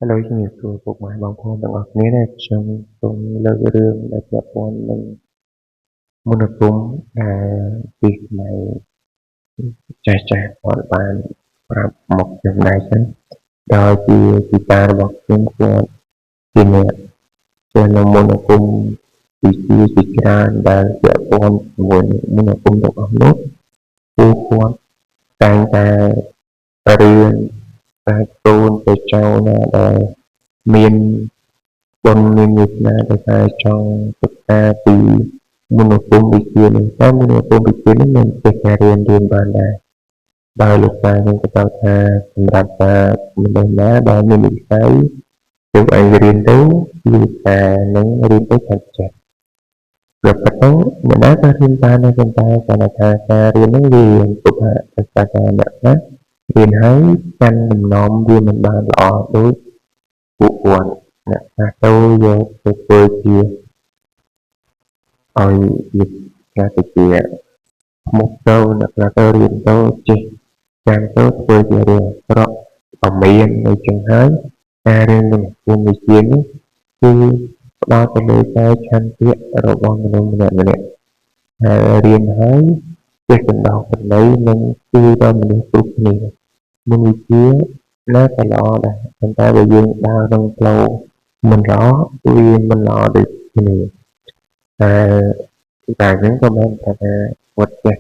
Hello ជំរាបសួរពុកម៉ែបងប្អូនទាំងអស់គ្នាដែលខ្ញុំសូមលើករឿងដែលពាក់ព័ន្ធនឹងមន្តអាគមដែលពីសម័យចាស់គាត់បានប្រាប់មកខ្ញុំដែរចឹងដោយជាពីតារបស់ខ្ញុំគាត់ជាអ្នកជានៅមន្តអាគមពីជាច្រើនដែលពាក់ព័ន្ធជាមួយមន្តអាគមទាំងអស់នោះគឺគាត់តែងតែរៀនតែកូនទៅចៅណាដែលមានបុណ្យមានវាសនាដែលតែចង់សិក្សាពីមន្តអាគមវិជ្ជានេះតែមន្តអាគមវិជ្ជានេះមិនចេះតែរៀនបានដែរដោយលោកតាខ្ញុំក៏ថាសម្រាប់តាមនុស្សណាដែលមានវិស័យទៅឲ្យរៀនទៅគឺតែនឹងរៀនទៅខាងចិត្តប្រកបទៅអ្នកណាក៏រៀនបានដែរប៉ុន្តែគាត់ថាការរៀននឹងវាពុទ្ធសាសនាអ្នកណារៀនហើយកាន់ដំណំវាមិនបានល្អដូចពួកគាត់អ្នកថាទៅយកទៅធ្វើជាឲ្យវាការទៅជាមុខទៅអ្នកខ្លះទៅរៀនទៅចេះចាំទៅធ្វើជារឿងប្រកអមាននៅចឹងហើយការរៀននឹងគុំវិជ្ជានេះគឺផ្ដោតទៅលើការឆន្ទៈរបស់មនុស្សម្នាក់ហើយរៀនហើយចេះបណ្ដោះបណ្ដៃនិងជួយដល់មនុស្សគ្រប់គ្នាមុនវិជ្ជាណាក៏ល្អដែរប៉ុន្តែបើយើងដើរក្នុងផ្លូវមិនល្អវាមិនល្អដូចគ្នាតែតែហ្នឹងក៏មិនថាគាត់ចេះ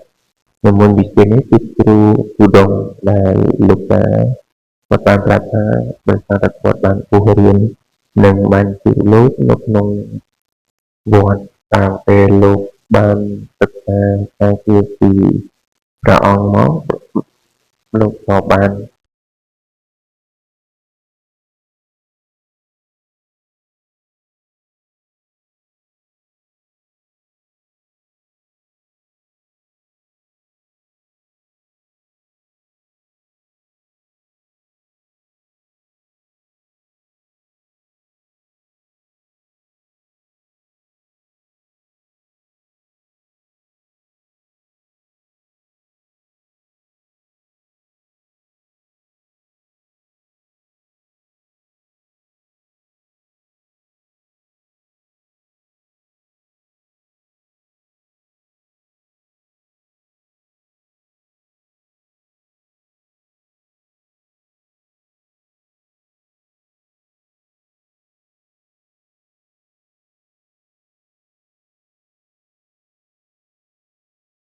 នៅមុនវិជ្ជានេះគឺគ្រូឧត្តមដែលលោកតាគាត់បានប្រាប់ថាដោយសារតែគាត់បានពុះរៀននិងបានជួបលោកនៅក្នុងវត្តតាមពេលលោកបានសិក្សាការជាពីព្រះអង្គមកលោកក៏បាន